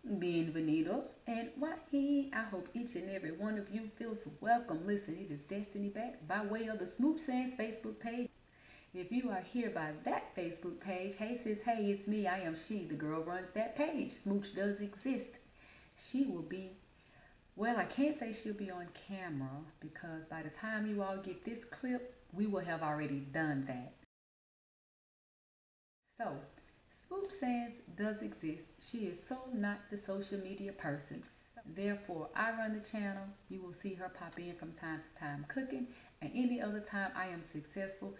Bienvenido and Wahi. I hope each and every one of you feels welcome. Listen, it is Destiny back by way of the Smooch Sands Facebook page. If you are here by that Facebook page, hey sis, hey, it's me. I am she. The girl runs that page. Smooch does exist. She will be, well, I can't say she'll be on camera because by the time you all get this clip, we will have already done that. So, Swoop Sands does exist. She is so not the social media person. Therefore, I run the channel. You will see her pop in from time to time cooking, and any other time I am successful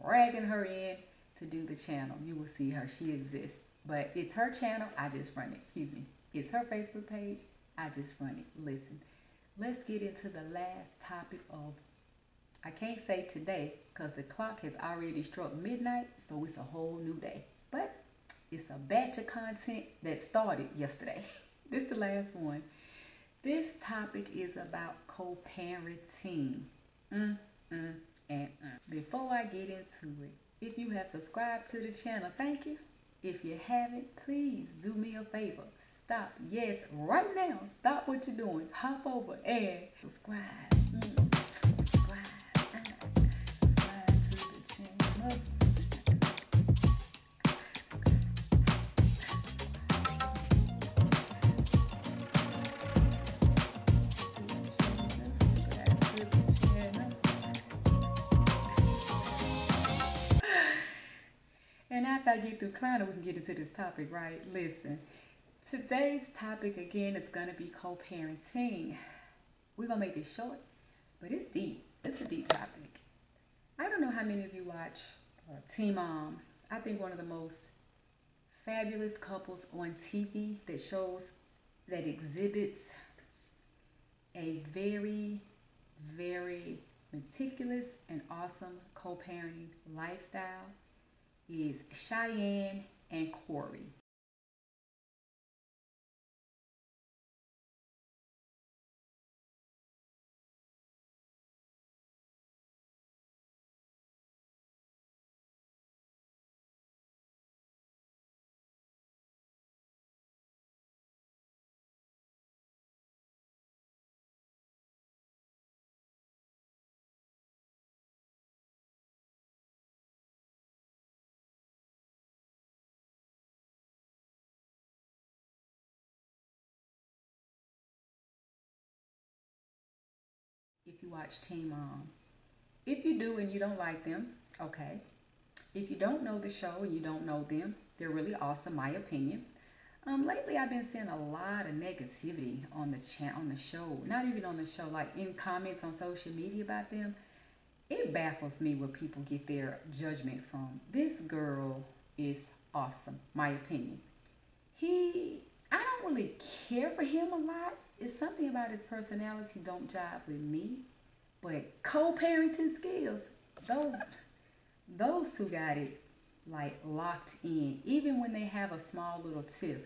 dragging her in to do the channel. You will see her. She exists. But it's her channel. I just run it. Excuse me. It's her Facebook page. I just run it. Listen, let's get into the last topic of, I can't say today because the clock has already struck midnight, so it's a whole new day. But it's a batch of content that started yesterday. This is the last one. This topic is about co-parenting. Mm, mm, and Before I get into it, if you have subscribed to the channel, thank you. If you haven't, please do me a favor. Stop. Yes, right now. Stop what you're doing. Hop over and subscribe. Subscribe. Subscribe to the channel. And after I get through clowning, we can get into this topic, right? Listen, today's topic again is going to be co-parenting. We're going to make this short, but it's deep. It's a deep topic. I don't know how many of you watch Teen Mom. I think one of the most fabulous couples on TV that shows, that exhibits a very, very meticulous and awesome co-parenting lifestyle is Shein and Corey. If you watch Teen Mom, if you do and you don't like them, okay. If you don't know the show and you don't know them, they're really awesome, my opinion. Lately I've been seeing a lot of negativity on the show. Not even on the show, like in comments on social media about them. It baffles me where people get their judgment from. This girl is awesome, my opinion. I don't really care for him a lot. It's something about his personality don't jive with me. But co-parenting skills, those those two got it like locked in. Even when they have a small little tiff,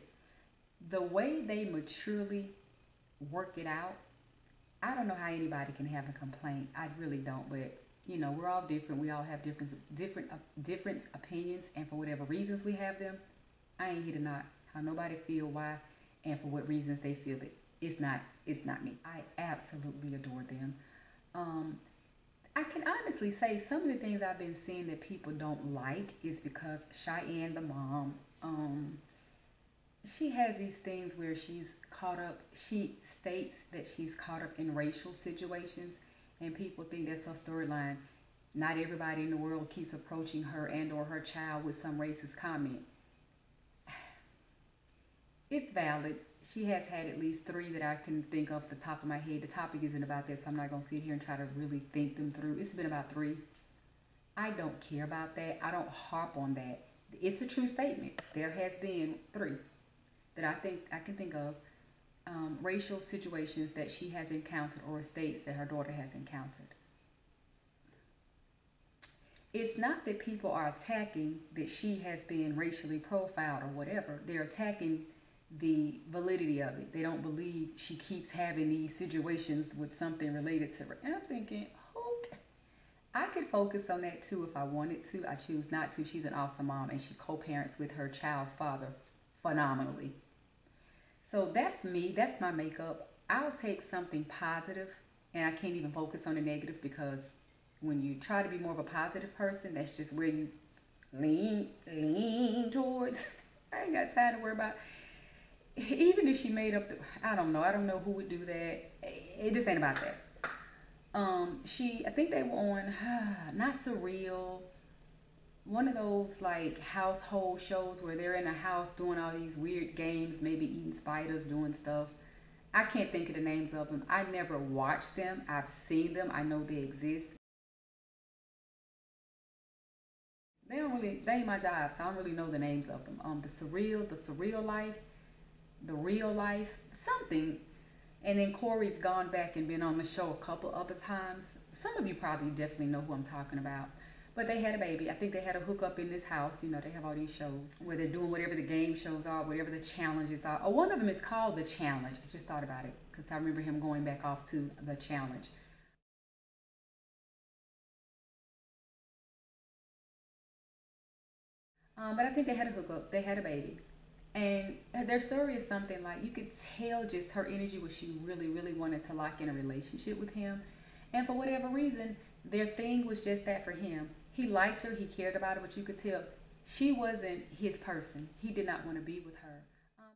the way they maturely work it out, I don't know how anybody can have a complaint. I really don't. But you know, we're all different. We all have different opinions, and for whatever reasons we have them, I ain't here to not how nobody feel why, and for what reasons they feel it. It's not me. I absolutely adore them. Um, I can honestly say some of the things I've been seeing that people don't like is because Cheyenne, the mom, she has these things where she states that she's caught up in racial situations, and people think that's her storyline. Not everybody in the world keeps approaching her and or her child with some racist comment. It's valid. She has had at least three that I can think of the top of my head. The topic isn't about this, so I'm not going to sit here and try to really think them through. It's been about three. I don't care about that. I don't harp on that. It's a true statement. There has been three that I can think of, racial situations that she has encountered or states that her daughter has encountered. It's not that people are attacking that she has been racially profiled or whatever. They're attacking the validity of it. They don't believe she keeps having these situations with something related to her. And I'm thinking, okay, I could focus on that too if I wanted to. I choose not to. She's an awesome mom and she co-parents with her child's father phenomenally. So that's me. That's my makeup. I'll take something positive, and I can't even focus on the negative because when you try to be more of a positive person, that's just where you lean towards. I ain't got time to worry about. Even if she made up the, I don't know. I don't know who would do that. It just ain't about that. I think they were on, not surreal, one of those like household shows where they're in a house doing all these weird games, maybe eating spiders, doing stuff. I can't think of the names of them. I never watched them. I've seen them. I know they exist. They don't really, they ain't my job, so I don't really know the names of them. The surreal life, the real life, something. And then Corey's gone back and been on the show a couple other times. Some of you probably definitely know who I'm talking about. But they had a baby. I think they had a hookup in this house. You know, they have all these shows where they're doing whatever the game shows are, whatever the challenges are. Oh, one of them is called The Challenge. I just thought about it because I remember him going back off to The Challenge. But I think they had a hookup. They had a baby. And their story is something like you could tell just her energy was she really, really wanted to lock in a relationship with him. And for whatever reason, their thing was just that for him. He liked her, he cared about her, but you could tell she wasn't his person. He did not want to be with her. Um,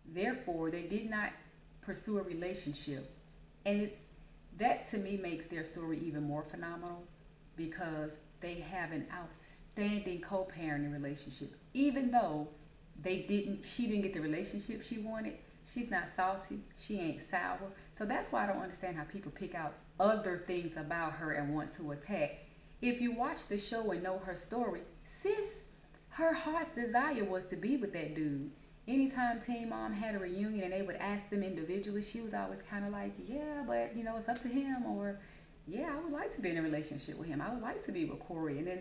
Therefore, they did not pursue a relationship. And that to me makes their story even more phenomenal because they have an outstanding co-parenting relationship. Even though she didn't get the relationship she wanted. She's not salty. She ain't sour. So that's why I don't understand how people pick out other things about her and want to attack. If you watch the show and know her story, sis, her heart's desire was to be with that dude. Anytime Teen Mom had a reunion and they would ask them individually, she was always kind of like, yeah, but you know, it's up to him, or yeah, I would like to be in a relationship with him. I would like to be with Corey. And then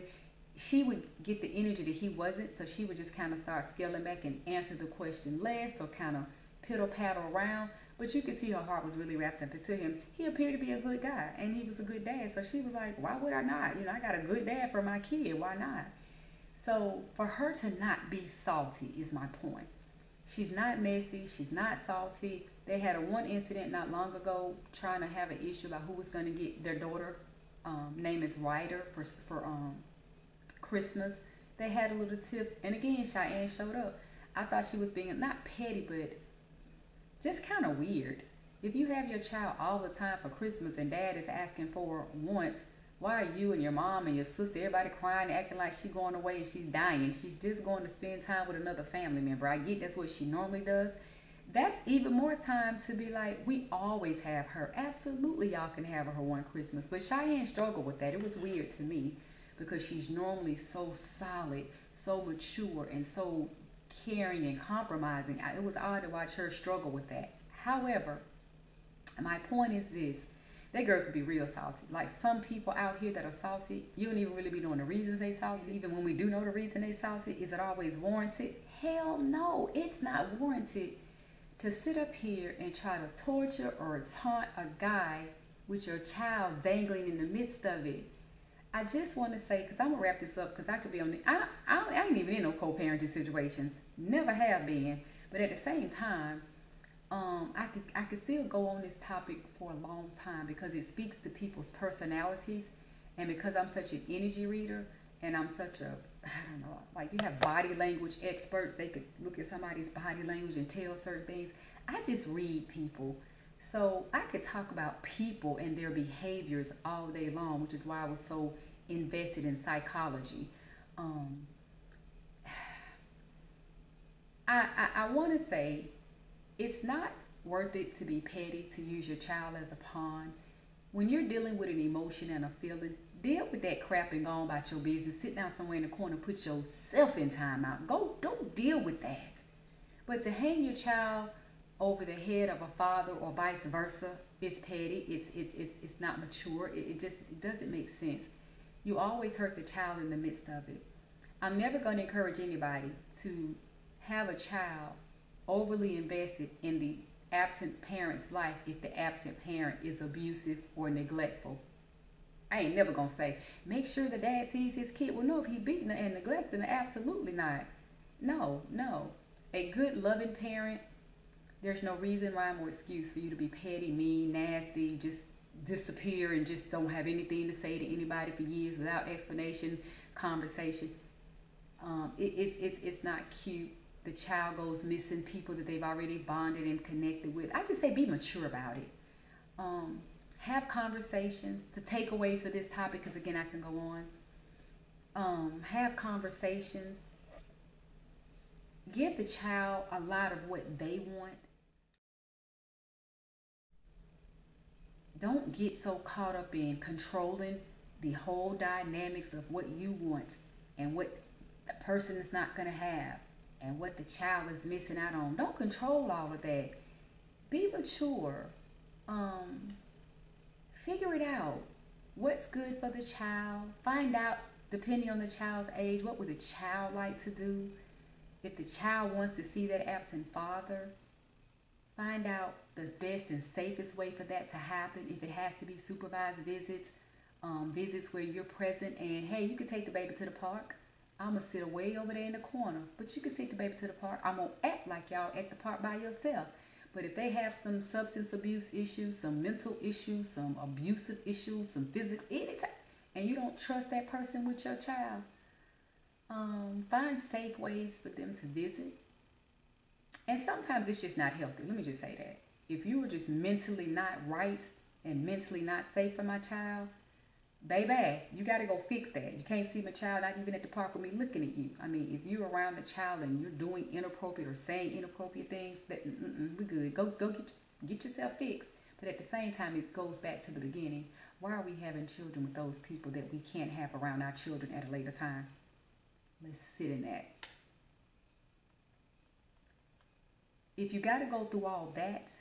she would get the energy that he wasn't, so she would just kind of start scaling back and answer the question less or kind of piddle paddle around. But you could see her heart was really wrapped up into him. He appeared to be a good guy and he was a good dad. So she was like, why would I not? You know, I got a good dad for my kid. Why not? So for her to not be salty is my point. She's not messy. She's not salty. They had a one incident not long ago trying to have an issue about who was going to get their daughter. Name is Ryder for Christmas. They had a little tip, and again, Cheyenne showed up. I thought she was being not petty, but just kind of weird. If you have your child all the time for Christmas and dad is asking for once, why are you and your mom and your sister, everybody crying, acting like she's going away and she's dying? She's just going to spend time with another family member. I get that's what she normally does. That's even more time to be like, we always have her. Absolutely, y'all can have her one Christmas. But Cheyenne struggled with that. It was weird to me because she's normally so solid, so mature, and so caring and compromising. It was odd to watch her struggle with that. However, my point is this. That girl could be real salty. Like some people out here that are salty, you don't even really be knowing the reasons they salty. Even when we do know the reason they salty, is it always warranted? Hell no, it's not warranted to sit up here and try to torture or taunt a guy with your child dangling in the midst of it. I just want to say, because I'm going to wrap this up, because I could be on the, I ain't even in no co-parenting situations. Never have been. But at the same time, I could still go on this topic for a long time because it speaks to people's personalities, and because I'm such an energy reader and I'm such a, I don't know, like you have body language experts, they could look at somebody's body language and tell certain things. I just read people. So I could talk about people and their behaviors all day long, which is why I was so invested in psychology. Um, I want to say it's not worth it to be petty, to use your child as a pawn. When you're dealing with an emotion and a feeling, deal with that crap and go on about your business. Sit down somewhere in the corner, put yourself in timeout. Go deal with that. But to hang your child over the head of a father or vice versa, it's petty. It's not mature. It doesn't make sense. You always hurt the child in the midst of it. I'm never going to encourage anybody to have a child overly invested in the absent parent's life if the absent parent is abusive or neglectful. I ain't never gonna say, make sure the dad sees his kid. Well, no, if he beating her and neglecting her, absolutely not. No, no. A good, loving parent, there's no reason, rhyme, or excuse for you to be petty, mean, nasty, just disappear and just don't have anything to say to anybody for years without explanation, conversation. It's not cute. The child goes missing, people that they've already bonded and connected with. I just say be mature about it. Um, have conversations. The takeaways for this topic, because again I can go on. Have conversations. Give the child a lot of what they want. Don't get so caught up in controlling the whole dynamics of what you want and what the person is not going to have and what the child is missing out on. Don't control all of that. Be mature. Um, Figure it out. What's good for the child? Find out, depending on the child's age, what would the child like to do? If the child wants to see that absent father, find out the best and safest way for that to happen. If it has to be supervised visits, visits where you're present, and hey, you can take the baby to the park. I'm gonna sit way over there in the corner, but you can take the baby to the park. I'm gonna act like y'all at the park by yourself. But if they have some substance abuse issues, some mental issues, some abusive issues, some physical, anything, and you don't trust that person with your child, find safe ways for them to visit. And sometimes it's just not healthy. Let me just say that. If you were just mentally not right and mentally not safe for my child, baby, you got to go fix that. You can't see my child not even at the park with me looking at you. I mean, if you're around the child and you're doing inappropriate or saying inappropriate things, that we good. Go get yourself fixed. But at the same time, it goes back to the beginning. Why are we having children with those people that we can't have around our children at a later time? Let's sit in that. If you got to go through all that,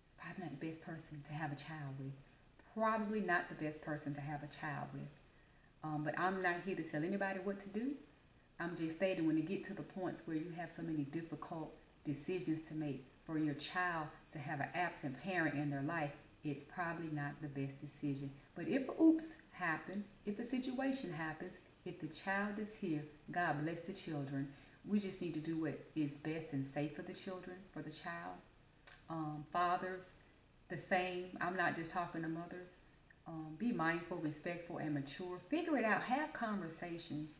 it's probably not the best person to have a child with. Probably not the best person to have a child with. But I'm not here to tell anybody what to do. I'm just stating when you get to the points where you have so many difficult decisions to make for your child to have an absent parent in their life, it's probably not the best decision. But if oops happen, if a situation happens, if the child is here, God bless the children. We just need to do what is best and safe for the children, for the child. Fathers, the same. I'm not just talking to mothers. Be mindful, respectful, and mature. Figure it out. Have conversations.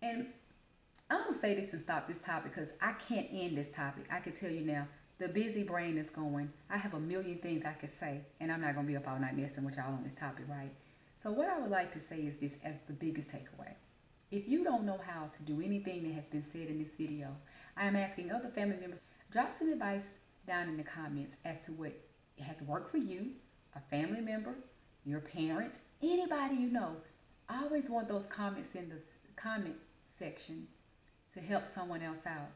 And I'm going to say this and stop this topic because I can't end this topic. I can tell you now, the busy brain is going. I have a million things I could say, and I'm not going to be up all night messing with y'all on this topic, right? So what I would like to say is this as the biggest takeaway. If you don't know how to do anything that has been said in this video, I am asking other family members, drop some advice down in the comments as to what has worked for you, a family member, your parents, anybody you know. I always want those comments in the comment section to help someone else out.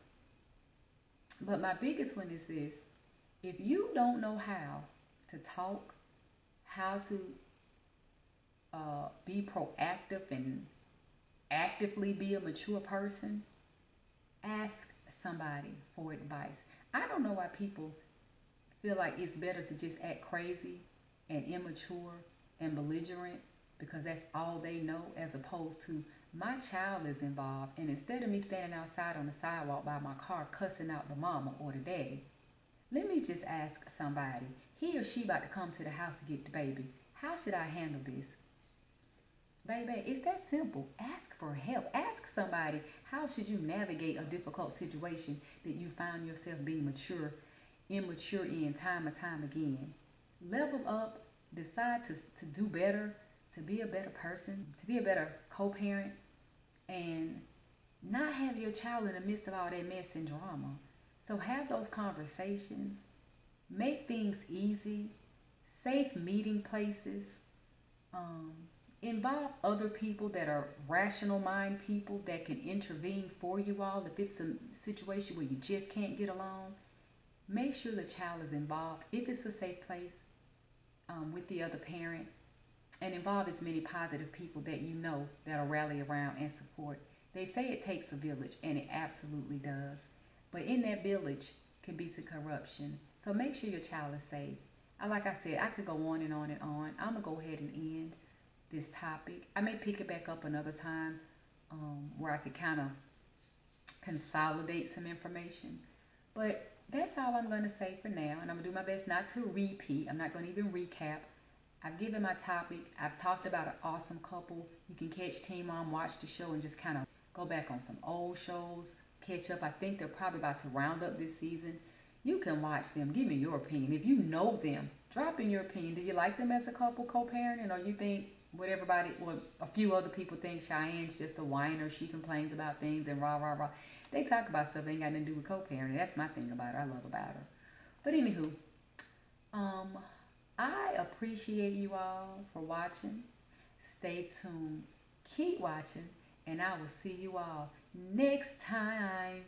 But my biggest one is this. If you don't know how to talk, how to be proactive and actively be a mature person, ask somebody for advice. I don't know why people feel like it's better to just act crazy and immature and belligerent because that's all they know, as opposed to my child is involved, and instead of me standing outside on the sidewalk by my car cussing out the mama or the daddy, let me just ask somebody, he or she about to come to the house to get the baby, how should I handle this? Baby, it's that simple. Ask for help. Ask somebody, how should you navigate a difficult situation that you find yourself being immature in time and time again. Level up, decide to do better, to be a better person, to be a better co-parent, and not have your child in the midst of all that mess and drama. So have those conversations, make things easy, safe meeting places, involve other people that are rational mind people that can intervene for you all if it's a situation where you just can't get along. Make sure the child is involved if it's a safe place, with the other parent, and involve as many positive people that you know that'll rally around and support. They say it takes a village, and it absolutely does. But in that village can be some corruption. So make sure your child is safe. Like I said, I could go on and on and on. I'm going to go ahead and end this topic. I may pick it back up another time where I could kind of consolidate some information. But that's all I'm going to say for now. And I'm going to do my best not to repeat. I'm not going to even recap. I've given my topic. I've talked about an awesome couple. You can catch Teen Mom, watch the show, and just kind of go back on some old shows, catch up. I think they're probably about to round up this season. You can watch them. Give me your opinion. If you know them, drop in your opinion. Do you like them as a couple co-parenting, or you think what a few other people think Cheyenne's just a whiner. She complains about things and rah rah rah. They talk about stuff that ain't got nothing to do with co-parenting. That's my thing about her. I love about her. But anywho, um, I appreciate you all for watching. Stay tuned. Keep watching. And I will see you all next time.